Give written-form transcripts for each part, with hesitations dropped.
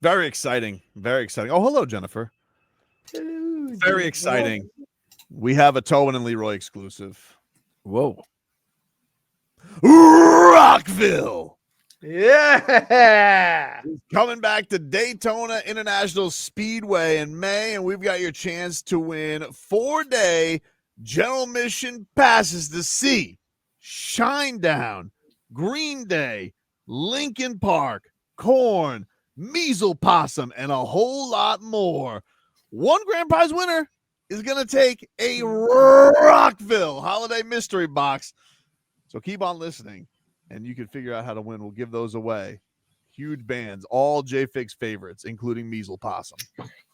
Very exciting. Very exciting. Oh, hello, Jennifer. Hello, Very exciting. We have a Tobin and Leroy exclusive. Whoa. Rockville. Yeah. Coming back to Daytona International Speedway in May, and we've got your chance to win 4-day general mission passes to see Shinedown, Green Day, Lincoln Park, Corn, Measle Possum, and a whole lot more. One grand prize winner is going to take a Rockville holiday mystery box. So keep on listening, and you can figure out how to win. We'll give those away. Huge bands, all J-Fig's favorites, including Measle Possum.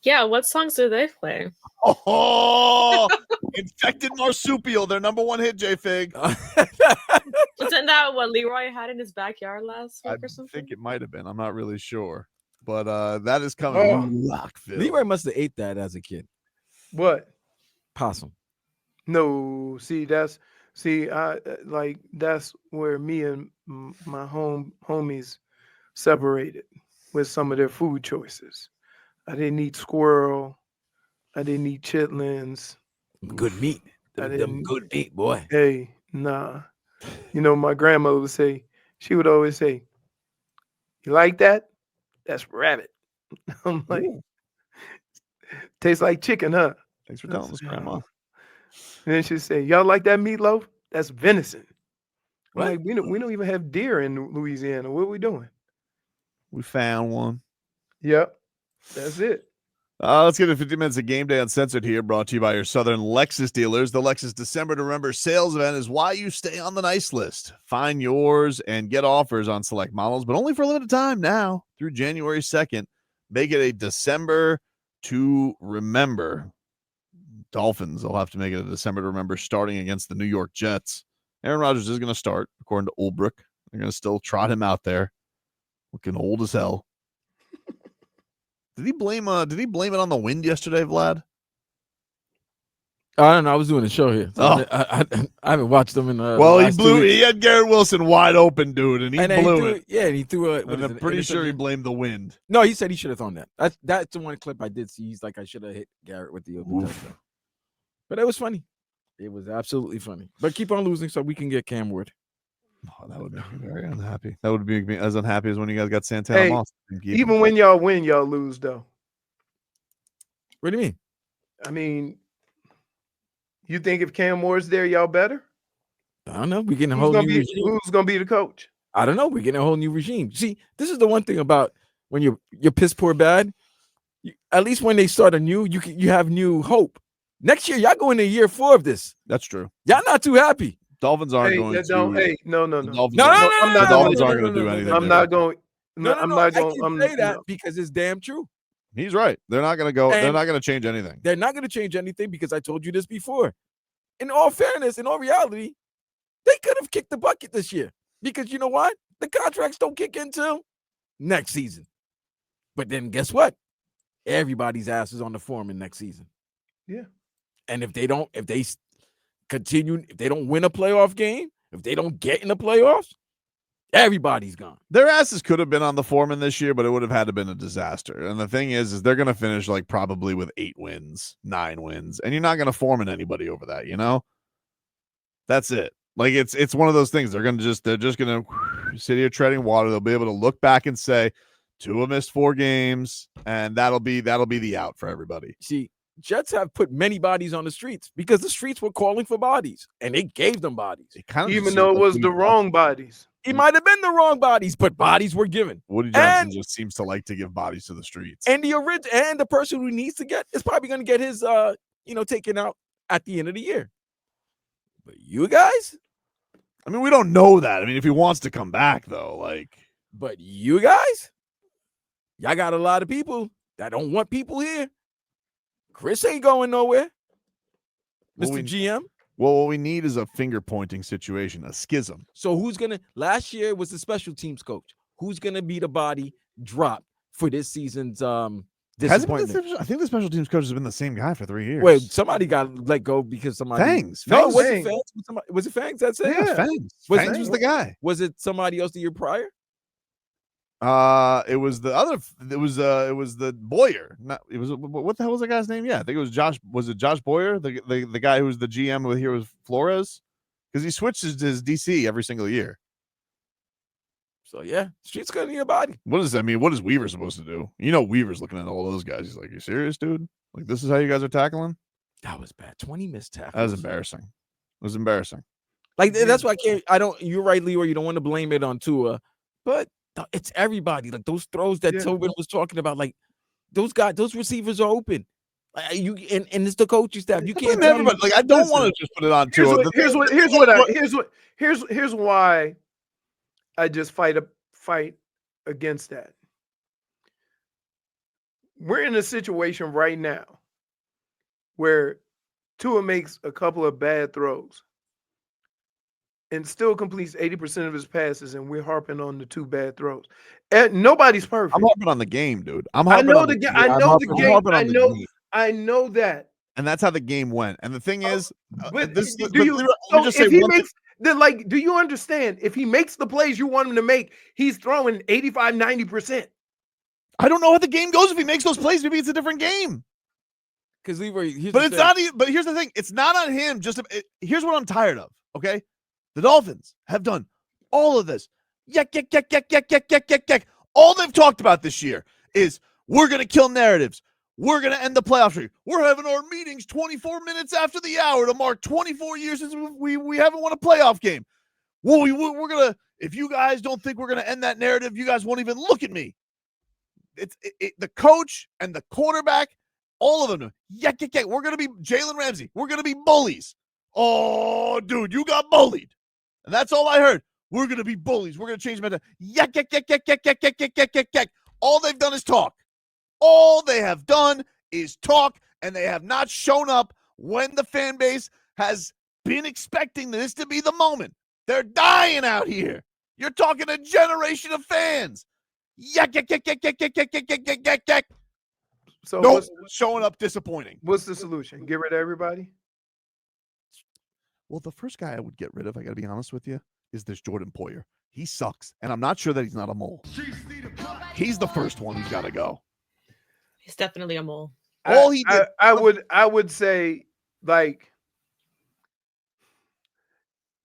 Yeah, what songs do they play? Oh, Infected Marsupial, their number one hit, J-Fig. Wasn't that what Leroy had in his backyard last week or something? I think it might have been. I'm not really sure. But that is coming. Rockville. Leroy must have ate that as a kid. What? Possum. No, that's where me and my homies separated with some of their food choices. I didn't eat squirrel. I didn't eat chitlins. Good meat. Them good meat, boy. Hey, nah. You know, my grandmother would say, she would always say, "You like that? That's rabbit." I'm like, tastes like chicken, huh? Thanks for telling us, Grandma. And then she'd say, "Y'all like that meatloaf? That's venison." What? Like, we don't even have deer in Louisiana. What are we doing? We found one. Yep, that's it. Let's get to 50 minutes of Game Day Uncensored here, brought to you by your Southern Lexus dealers. The Lexus December to Remember sales event is why you stay on the nice list. Find yours and get offers on select models, but only for a limited time now through January 2nd. Make it a December to Remember. Dolphins, they'll have to make it a December to Remember starting against the New York Jets. Aaron Rodgers is going to start, according to Ulbrich. They're going to still trot him out there, looking old as hell. Did he blame it on the wind yesterday, Vlad? I don't know. I was doing a show here. So I haven't watched them in well, he had Garrett Wilson wide open, dude, and he blew it. Yeah, and he threw it. And I'm pretty sure he blamed the wind. No, he said he should have thrown that. That's the one clip I did see. He's like, I should have hit Garrett with the open touchdown. But it was funny. It was absolutely funny. But keep on losing so we can get Cam Ward. Oh, that would make me very unhappy. That would be me as unhappy as when you guys got Santana Moss. Even when y'all win, y'all lose, though. What do you mean? I mean, you think if Cam Ward's there, y'all better? I don't know. We're getting a whole new regime. Who's going to be the coach? I don't know. We're getting a whole new regime. See, this is the one thing about when you're piss poor bad. At least when they start anew, you have new hope. Next year, y'all go into year 4 of this. That's true. Y'all not too happy. Dolphins aren't going to. Hey, no. The Dolphins aren't going to do anything. I'm not going. I'm not going. I can say that because it's damn true. He's right. They're not going to go. They're not going to change anything. They're not going to change anything because I told you this before. In all fairness, in all reality, they could have kicked the bucket this year because you know what? The contracts don't kick in till next season. But then guess what? Everybody's ass is on the foreman next season. Yeah. And if they don't win a playoff game, if they don't get in the playoffs, everybody's gone. Their asses could have been on the foreman this year, but it would have had to been a disaster. And the thing is they're going to finish like probably with 8 wins, 9 wins, and you're not going to foreman anybody over that, you know? That's it. Like it's one of those things. They're just going to sit here treading water. They'll be able to look back and say, Tua missed 4 games, and that'll be the out for everybody. See, Jets have put many bodies on the streets because the streets were calling for bodies, and they gave them bodies. Even though it was the wrong bodies. It might have been the wrong bodies, but bodies were given. Woody Johnson just seems to like to give bodies to the streets. And the person who needs to get is probably going to get his taken out at the end of the year. But you guys, I mean, we don't know that. I mean, if he wants to come back, though, like. But you guys, y'all got a lot of people that don't want people here. Chris ain't going nowhere, Mr. GM. Well, what we need is a finger-pointing situation, a schism. So who's going to – last year was the special teams coach. Who's going to be the body drop for this season's disappointment? I think the special teams coach has been the same guy for 3 years. Wait, somebody got let go because somebody – Fangs. No, was it Fangs? Was it Fangs that said Fangs. Fangs was the guy. Was it somebody else the year prior? It was the other. It was the Boyer. Not it was what the hell was that guy's name? Yeah, I think it was Josh. Was it Josh Boyer, the guy who was the GM with here was Flores? Because he switches to his DC every single year. So yeah, Street's gonna need a body. What does that mean? What is Weaver supposed to do? You know, Weaver's looking at all those guys. He's like, "You serious, dude? Like this is how you guys are tackling?" That was bad. 20 missed tackles. That was embarrassing. It was embarrassing. Like that's why I don't. You're right, Leroy. You don't want to blame it on Tua, but it's everybody. Like those throws that Tobin was talking about. Like those guys, those receivers are open. Like and it's the coaching staff. You can't tell everybody. Like I don't want to just put it on Tua. Here's why I just fight against that. We're in a situation right now where Tua makes a couple of bad throws and still completes 80% of his passes, and we're harping on the 2 bad throws. And nobody's perfect. I'm harping on the game, dude. I know the game. I know that. And that's how the game went. And the thing is, do you understand? If he makes the plays you want him to make, he's throwing 85, 90%. I don't know how the game goes if he makes those plays. Maybe it's a different game. Because Leroy, but here's the thing. It's not on him. Here's what I'm tired of. Okay, the Dolphins have done all of this. Yak. All they've talked about this year is we're gonna kill narratives. We're going to end the playoff streak. We're having our meetings 24 minutes after the hour to mark 24 years since we haven't won a playoff game. Well, we're going to, if you guys don't think we're going to end that narrative, you guys won't even look at me. The coach and the quarterback, all of them. Yak. We're going to be Jalen Ramsey. We're going to be bullies. Oh, dude, you got bullied. And that's all I heard. We're going to be bullies. We're going to change my yak. All they've done is talk. All they have done is talk, and they have not shown up when the fan base has been expecting this to be the moment. They're dying out here. You're talking a generation of fans. Yak. So nope, showing up disappointing. What's the solution? Get rid of everybody? Well, the first guy I would get rid of, I got to be honest with you, is this Jordan Poyer. He sucks, and I'm not sure that he's not a mole. He's the first one who's got to go. He's definitely a mole. I would say, like,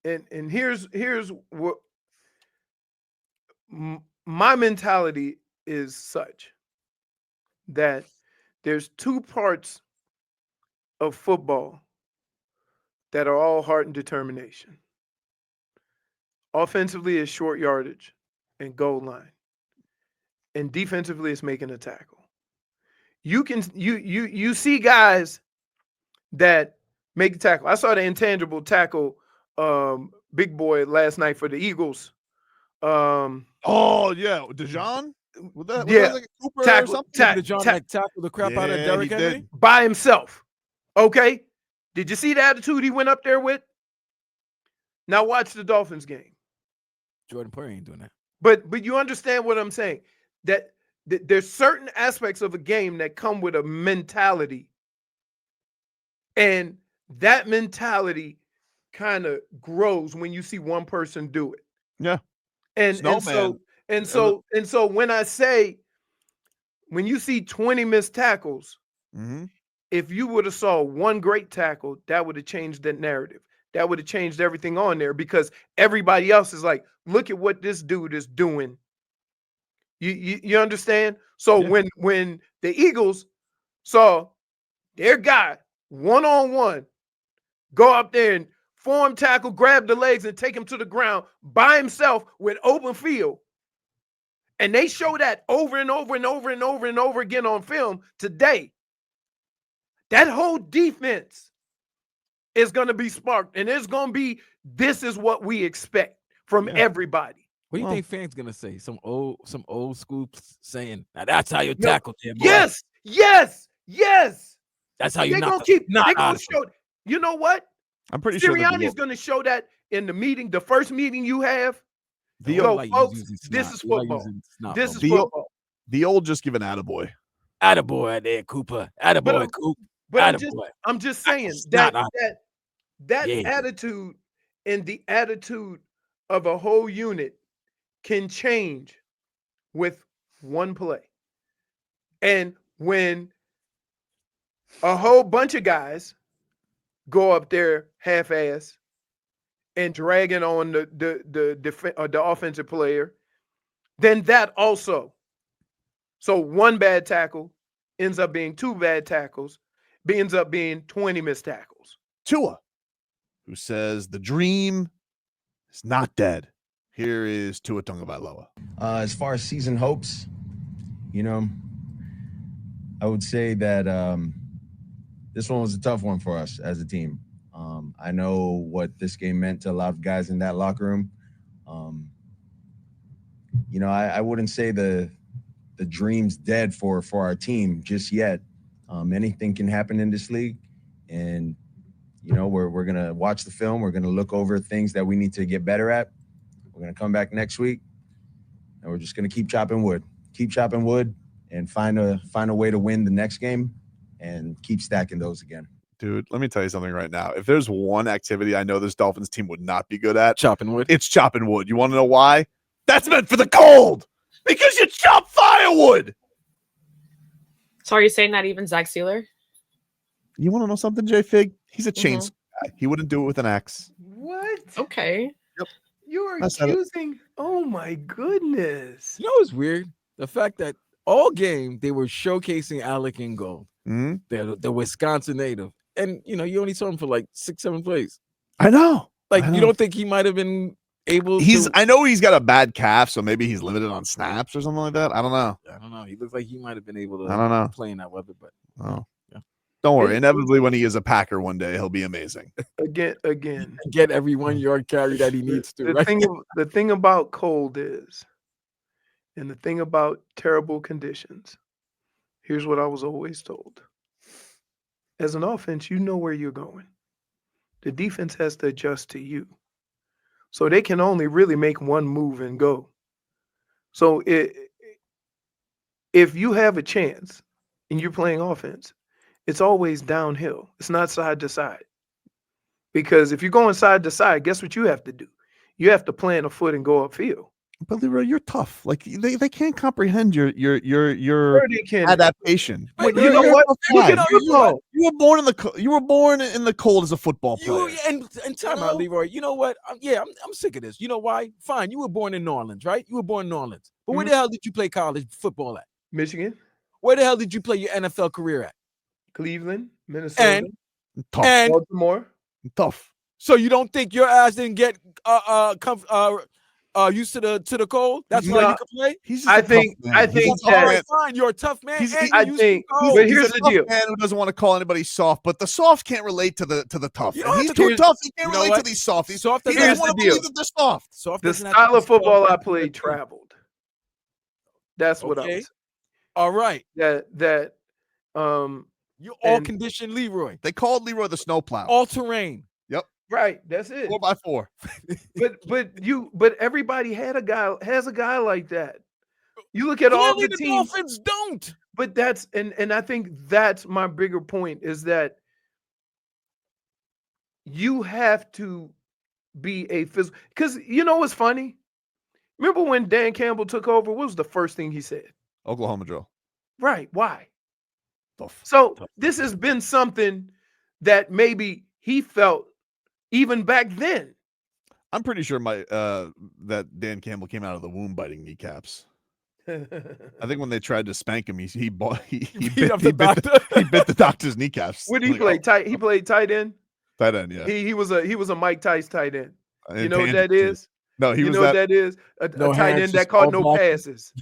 and here's what my mentality is such that there's 2 parts of football that are all heart and determination. Offensively is short yardage and goal line, and defensively is making a tackle. You see guys that make the tackle. I saw the intangible tackle big boy last night for the Eagles. Oh yeah, DeJohn? Yeah, Cooper tackle, or something? DeJohn tackle the crap out of Derrick Henry by himself. Okay, did you see the attitude he went up there with? Now watch the Dolphins game. Jordan Poyer ain't doing that. But you understand what I'm saying? That there's certain aspects of a game that come with a mentality, and that mentality kind of grows when you see one person do it. Yeah. And so when I say, when you see 20 missed tackles, if you would have saw one great tackle, that would have changed the narrative. That would have changed everything on there, because everybody else is like, look at what this dude is doing. You understand? So when the Eagles saw their guy one-on-one go up there and form tackle, grab the legs, and take him to the ground by himself with open field, and they show that over and over and over and over and over again on film today, that whole defense is going to be sparked, and it's going to be, this is what we expect from everybody. What do you think fans gonna say? Some old school saying, now that's how you tackle them. Yes. That's how you They're knock They're gonna show. You know what? I'm pretty sure Sirianni's gonna show that in the meeting, the first meeting you have. Folks, this is football. This is football. The old just give an attaboy. Attaboy there, Cooper. Attaboy, Coop. But I'm just saying that attitude and the attitude of a whole unit can change with one play. And when a whole bunch of guys go up there half-ass and dragging on the offensive player, then that also. So one bad tackle ends up being 2 bad tackles, ends up being 20 missed tackles. Tua, who says the dream is not dead. Here is Tua Tagovailoa. As far as season hopes, I would say that this one was a tough one for us as a team. I know what this game meant to a lot of guys in that locker room. I wouldn't say the dream's dead for our team just yet. Anything can happen in this league, and we're gonna watch the film. We're gonna look over things that we need to get better at. We're gonna come back next week, and we're just gonna keep chopping wood, and find a way to win the next game, and keep stacking those again. Dude, let me tell you something right now. If there's one activity I know this Dolphins team would not be good at, Chopping wood. it's chopping wood. You want to know why? That's meant for the cold. Because you chop firewood. So are you saying that even Zach Sealer? You want to know something, J Fig? He's a chainsaw guy. He wouldn't do it with an axe. What? Okay. You're I said it. accusing. Oh my goodness. You know what's weird? The fact that all game they were showcasing Alec Ingold, Mm-hmm. the Wisconsin native, and you only saw him for like 6-7 plays. I know. Like, I know. you don't think he might have been able? I know he's got a bad calf, so maybe he's limited on snaps or something like that. I don't know. I don't know. He looks like he might have been able to. I don't know. Play in that weather, but Oh. Yeah. Don't worry. Inevitably, when he is a Packer one day, he'll be amazing. Again. Get every 1 yard carry that he needs to. Right? The thing about cold is, and the thing about terrible conditions, here's what I was always told. As an offense, you know where you're going. The defense has to adjust to you. So they can only really make one move and go. So if you have a chance and you're playing offense, it's always downhill. It's not side to side. Because if you're going side to side, guess what you have to do? You have to plant a foot and go upfield. But Leroy, you're tough. Like they can't comprehend your Sure they can. adaptation. But you know what? You were born in the cold as a football player. And time out, Leroy. You know what? I'm sick of this. You know why? Fine, you were born in New Orleans, right? You were born in New Orleans. But where the hell did you play college football at? Michigan, Where the hell did you play your NFL career at? Cleveland, Minnesota, Tough. Baltimore. Tough. So you don't think your ass didn't get used to the cold? That's why you can play. I think that fine. You're a tough man. But here's the deal: man who doesn't want to call anybody soft, but the soft can't relate to the tough. You don't He's have to too tough. He can't relate to these softies. Soft He doesn't doesn't have want to to believe that they're soft. Soft the doesn't have to style be of football soft. I played traveled. That's what I Okay. was. All right. That You all conditioned Leroy. They called Leroy the snowplow. All terrain. right. That's it. 4x4. But everybody has a guy like that. You look at all Clearly the the teams. Dolphins don't. But that's and I think that's my bigger point is that you have to be a physical. Because you know what's funny? Remember when Dan Campbell took over? What was the first thing he said? Oklahoma drill. Right. Why? Tough. So this has been something that maybe he felt even back then. I'm pretty sure that Dan Campbell came out of the womb biting kneecaps. I think when they tried to spank him, he bit the doctor's kneecaps. What did he play? He played tight end. Tight end, yeah. He was a Mike Tice tight end. You know what Intangible. that is? No, he you was know what that is? A tight end that caught no passes.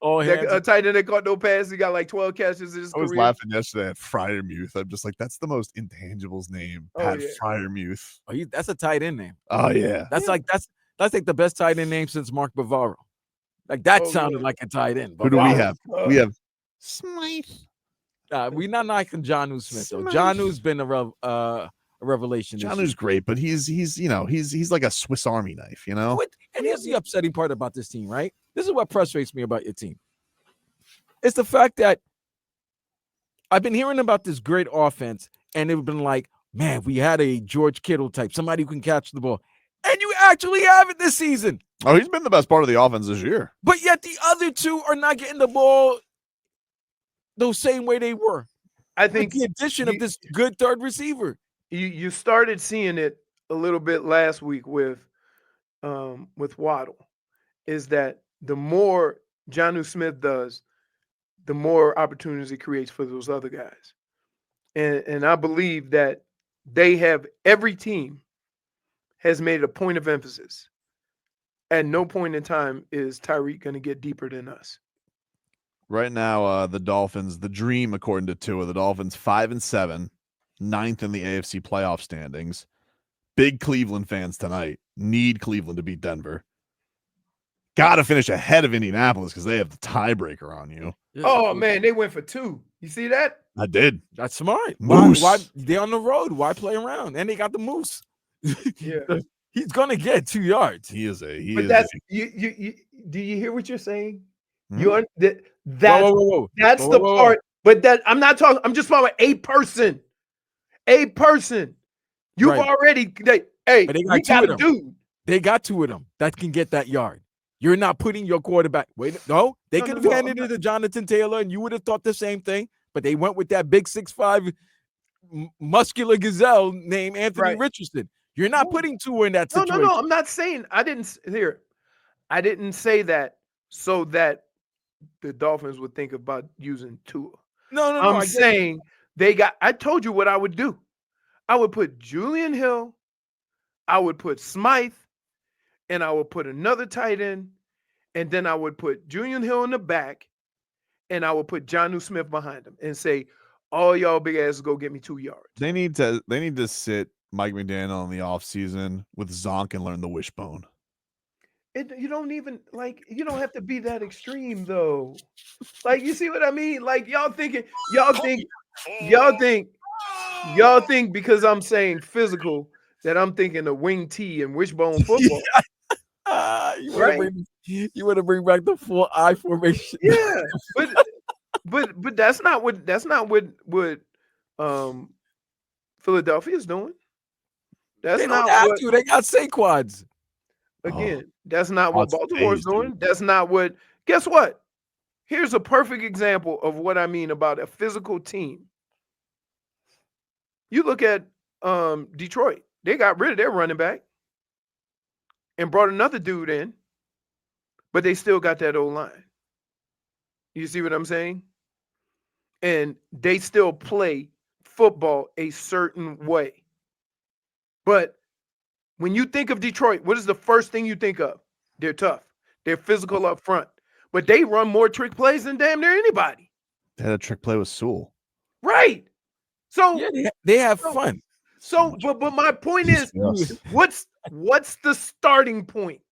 A tight end that caught no passes. He got like 12 catches in his career. I was laughing yesterday at Fryermuth. I'm just like, that's the most intangibles name. Pat Fryermuth. Oh, that's a tight end name. Oh yeah. That's like the best tight end name since Mark Bavaro. Like that sounded like a tight end. Who do we have? We have Smythe. We're not knocking Jonnu Smith though. Jonnu's been a revelation. Jonnu's great, but he's like a Swiss Army knife, you know. And here's the upsetting part about this team, right? This is what frustrates me about your team. It's the fact that I've been hearing about this great offense, and they've been like, man, we had a George Kittle type, somebody who can catch the ball. And you actually have it this season. Oh, he's been the best part of the offense this year. But yet the other two are not getting the ball the same way they were. I With think the addition of this good third receiver. you started seeing it a little bit last week with Waddle, is that the more Jonnu Smith does, the more opportunities he creates for those other guys. And I believe that every team has made a point of emphasis. At no point in time is Tyreek going to get deeper than us. Right now, the Dolphins, the dream, according to Tua, the Dolphins 5-7, 9th in the AFC playoff standings. Big Cleveland fans tonight. Need Cleveland to beat Denver. Got to finish ahead of Indianapolis because they have the tiebreaker on you. Yeah. Oh, man, they went for 2. You see that? I did. That's smart. Moose. Why they on the road? Why play around? And they got the Moose. Yeah. He's gonna get 2 yards. He is a. But that's you. Do you hear what you're saying? Hmm? You that's Whoa. that's the part. But that I'm not talking. I'm just talking about a person. A person. You've Right. already. But they got we 2 got of a them. dude. They got 2 of them that can get that yard. You're not putting your quarterback. Wait, no, they could have handed it to Jonathan Taylor, and you would have thought the same thing. But they went with that big 6'5" muscular gazelle named Anthony Richardson. You're not putting Tua in that situation. No. I'm not saying. I didn't say that so that the Dolphins would think about using Tua. No. I'm saying I told you what I would do. I would put Julian Hill, I would put Smythe, and I would put another tight end, and then I would put Julian Hill in the back, and I would put Jonnu Smith behind him and say, all y'all big asses go get me 2 yards. They need to sit Mike McDaniel in the offseason with Zonk and learn the wishbone. You don't even you don't have to be that extreme though. Like, you see what I mean? Like, y'all think because I'm saying physical that I'm thinking of wing T and wishbone football. You want to bring back the full I formation. Yeah, but that's not what Philadelphia's doing. That's They not don't have what to. They got Saquons. Again, that's not what Odds Baltimore's days, doing. dude. That's not what. Guess what? Here's a perfect example of what I mean about a physical team. You look at Detroit. They got rid of their running back and brought another dude in, but they still got that old line. You see what I'm saying? And they still play football a certain way. But when you think of Detroit, what is the first thing you think of? They're tough. They're physical up front. But they run more trick plays than damn near anybody. They had a trick play with Sewell. Right. So Yeah, they have fun. So, but my point is, what's the starting point?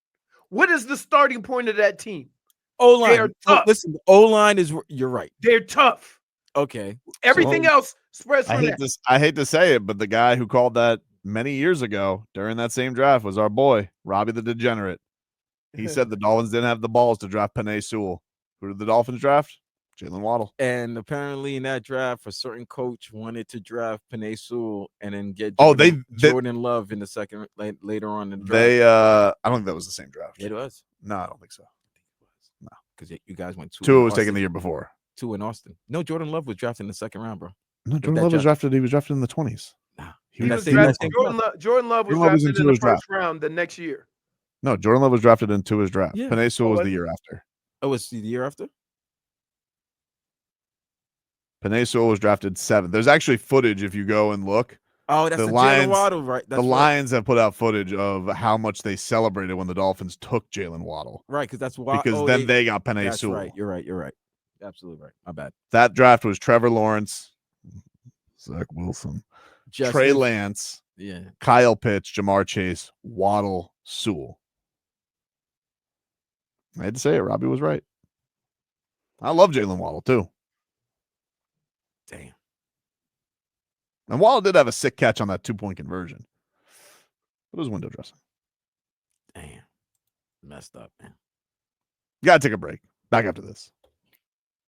What is the starting point of that team? O-line. Listen, the O-line is, you're right. They're tough. Okay. Everything else spreads from that. I hate to say it, but the guy who called that many years ago during that same draft was our boy, Robbie the Degenerate. He said the Dolphins didn't have the balls to draft Penei Sewell. Who did the Dolphins draft? Jalen Waddle. And apparently in that draft, a certain coach wanted to draft Penei Sewell and then get Jordan Love in the second later on in the draft. I don't think that was the same draft. It was. No, I don't think so. No, because you guys went Tua was taken the year before. 2 in Austin. No, Jordan Love was drafted in the second round, bro. No, Jordan Love was drafted. He was drafted in the 20s. Nah, Jordan Love was drafted in the first round the next year. No, Jordan Love was drafted in Tua's draft. Yeah. Penei Sewell was the year after. Oh, was the year after? Penei Sewell was drafted 7th. There's actually footage if you go and look. Oh, that's the Jalen Waddle, right? The Lions have put out footage of how much they celebrated when the Dolphins took Jalen Waddle. Right, because that's why. Because then they got Penei Sewell. Right. You're right. Absolutely right. My bad. That draft was Trevor Lawrence, Zach Wilson, Trey Lance, Kyle Pitts, Jamar Chase, Waddle, Sewell. I had to say it. Robbie was right. I love Jalen Waddle too. Damn. And Waddle did have a sick catch on that 2-point conversion. It was window dressing. Damn. Messed up, man. You got to take a break. Back after this.